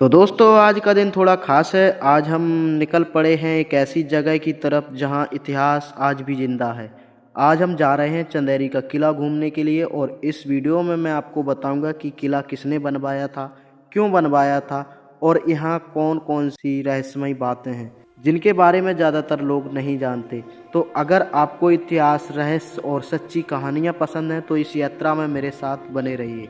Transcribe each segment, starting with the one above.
तो दोस्तों आज का दिन थोड़ा ख़ास है। आज हम निकल पड़े हैं एक ऐसी जगह की तरफ जहां इतिहास आज भी ज़िंदा है। आज हम जा रहे हैं चंदेरी का किला घूमने के लिए और इस वीडियो में मैं आपको बताऊंगा कि किला किसने बनवाया था, क्यों बनवाया था और यहाँ कौन कौन सी रहस्यमयी बातें हैं जिनके बारे में ज़्यादातर लोग नहीं जानते। तो अगर आपको इतिहास, रहस्य और सच्ची कहानियाँ पसंद हैं तो इस यात्रा में मेरे साथ बने रहिए।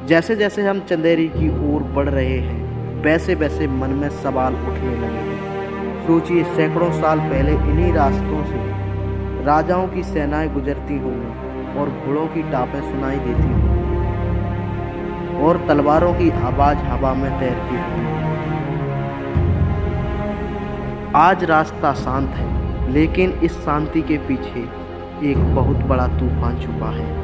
जैसे जैसे हम चंदेरी की ओर बढ़ रहे हैं वैसे वैसे मन में सवाल उठने लगे हैं। सोचिए, सैकड़ों साल पहले इन्हीं रास्तों से राजाओं की सेनाएं गुजरती होंगी और घोड़ों की टापें सुनाई देती होंगी और तलवारों की आवाज हवा में तैरती होंगी। आज रास्ता शांत है, लेकिन इस शांति के पीछे एक बहुत बड़ा तूफान छुपा है।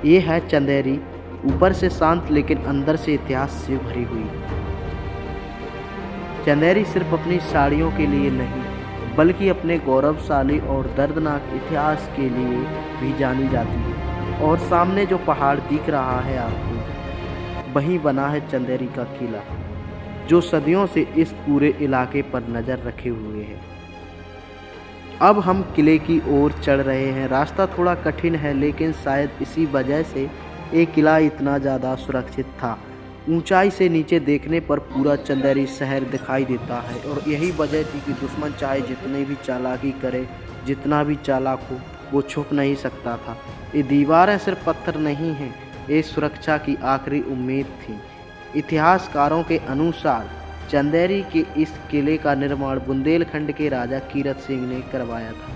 ये है चंदेरी, ऊपर से शांत लेकिन अंदर से इतिहास से भरी हुई। चंदेरी सिर्फ अपनी साड़ियों के लिए नहीं बल्कि अपने गौरवशाली और दर्दनाक इतिहास के लिए भी जानी जाती है। और सामने जो पहाड़ दिख रहा है आपको, वहीं बना है चंदेरी का किला, जो सदियों से इस पूरे इलाके पर नज़र रखे हुए है। अब हम किले की ओर चढ़ रहे हैं। रास्ता थोड़ा कठिन है, लेकिन शायद इसी वजह से ये किला इतना ज़्यादा सुरक्षित था। ऊंचाई से नीचे देखने पर पूरा चंदेरी शहर दिखाई देता है और यही वजह थी कि दुश्मन चाहे जितनी भी चालाकी करे, जितना भी चालाक हो, वो छुप नहीं सकता था। ये दीवारें सिर्फ पत्थर नहीं हैं, ये सुरक्षा की आखिरी उम्मीद थी। इतिहासकारों के अनुसार चंदेरी के इस किले का निर्माण बुंदेलखंड के राजा कीरत सिंह ने करवाया था।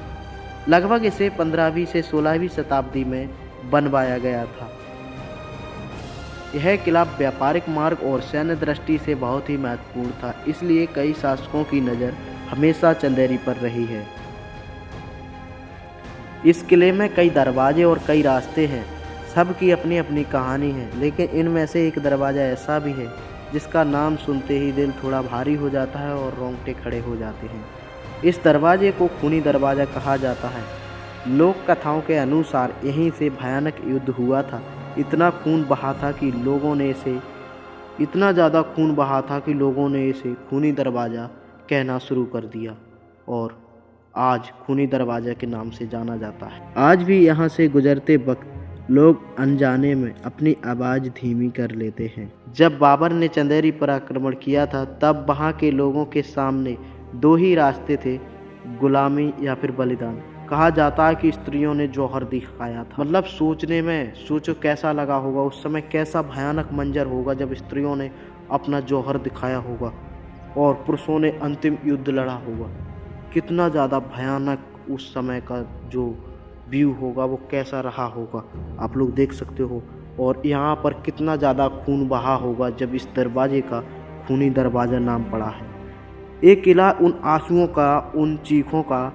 लगभग इसे 15वीं से 16वीं शताब्दी में बनवाया गया था। यह किला व्यापारिक मार्ग और सैन्य दृष्टि से बहुत ही महत्वपूर्ण था, इसलिए कई शासकों की नज़र हमेशा चंदेरी पर रही है। इस किले में कई दरवाजे और कई रास्ते हैं, सबकी अपनी अपनी कहानी है, लेकिन इनमें से एक दरवाज़ा ऐसा भी है जिसका नाम सुनते ही दिल थोड़ा भारी हो जाता है और रोंगटे खड़े हो जाते हैं। इस दरवाजे को खूनी दरवाज़ा कहा जाता है। लोक कथाओं के अनुसार यहीं से भयानक युद्ध हुआ था। इतना खून बहा था कि लोगों ने इसे इतना ज़्यादा खून बहा था कि लोगों ने इसे खूनी दरवाज़ा कहना शुरू कर दिया और आज खूनी दरवाज़ा के नाम से जाना जाता है। आज भी यहाँ से गुजरते वक्त लोग अनजाने में अपनी आवाज़ धीमी कर लेते हैं। जब बाबर ने चंदेरी पर आक्रमण किया था तब वहाँ के लोगों के सामने दो ही रास्ते थे, गुलामी या फिर बलिदान। कहा जाता है कि स्त्रियों ने जौहर दिखाया था। मतलब सोचने में सोचो कैसा लगा होगा उस समय, कैसा भयानक मंजर होगा जब स्त्रियों ने अपना जौहर दिखाया होगा और पुरुषों ने अंतिम युद्ध लड़ा होगा। कितना ज़्यादा भयानक उस समय का जो व्यू होगा वो कैसा रहा होगा आप लोग देख सकते हो। और यहाँ पर कितना ज़्यादा खून बहा होगा जब इस दरवाजे का खूनी दरवाज़ा नाम पड़ा है। ये किला उन आंसुओं का, उन चीखों का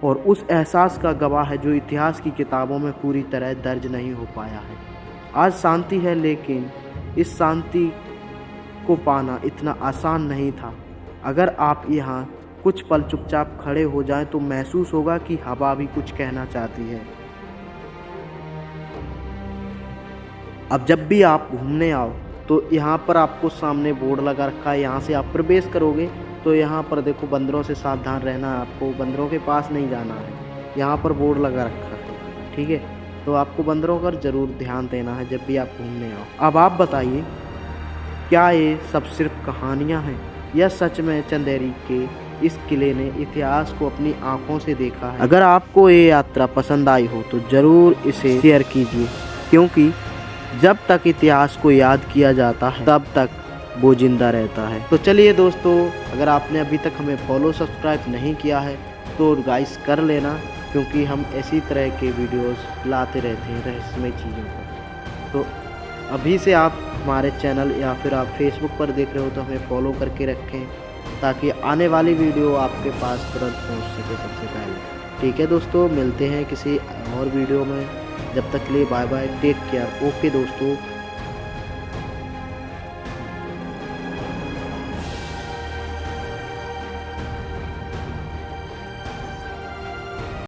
और उस एहसास का गवाह है जो इतिहास की किताबों में पूरी तरह दर्ज नहीं हो पाया है। आज शांति है, लेकिन इस शांति को पाना इतना आसान नहीं था। अगर आप यहाँ कुछ पल चुपचाप खड़े हो जाएं तो महसूस होगा कि हवा भी कुछ कहना चाहती है। अब जब भी आप घूमने आओ तो यहाँ पर आपको सामने बोर्ड लगा रखा है। यहाँ से आप प्रवेश करोगे तो यहाँ पर देखो, बंदरों से सावधान रहना है, आपको बंदरों के पास नहीं जाना है। यहाँ पर बोर्ड लगा रखा है, ठीक है। तो आपको बंदरों पर ज़रूर ध्यान देना है जब भी आप घूमने आओ। अब आप बताइए, क्या ये सब सिर्फ कहानियाँ हैं या सच में चंदेरी के इस किले ने इतिहास को अपनी आंखों से देखा है? अगर आपको ये यात्रा पसंद आई हो तो ज़रूर इसे शेयर कीजिए, क्योंकि जब तक इतिहास को याद किया जाता है तब तक वो जिंदा रहता है। तो चलिए दोस्तों, अगर आपने अभी तक हमें फॉलो सब्सक्राइब नहीं किया है तो गाइस कर लेना, क्योंकि हम इसी तरह के वीडियोस लाते रहते हैं रहस्यमय चीज़ों पर। तो अभी से आप हमारे चैनल या फिर आप फेसबुक पर देख रहे हो तो हमें फॉलो करके रखें, ताकि आने वाली वीडियो आपके पास तुरंत पहुंच सके सबसे पहले। ठीक है दोस्तों, मिलते हैं किसी और वीडियो में। जब तक के लिए bye bye, take care. Okay दोस्तों।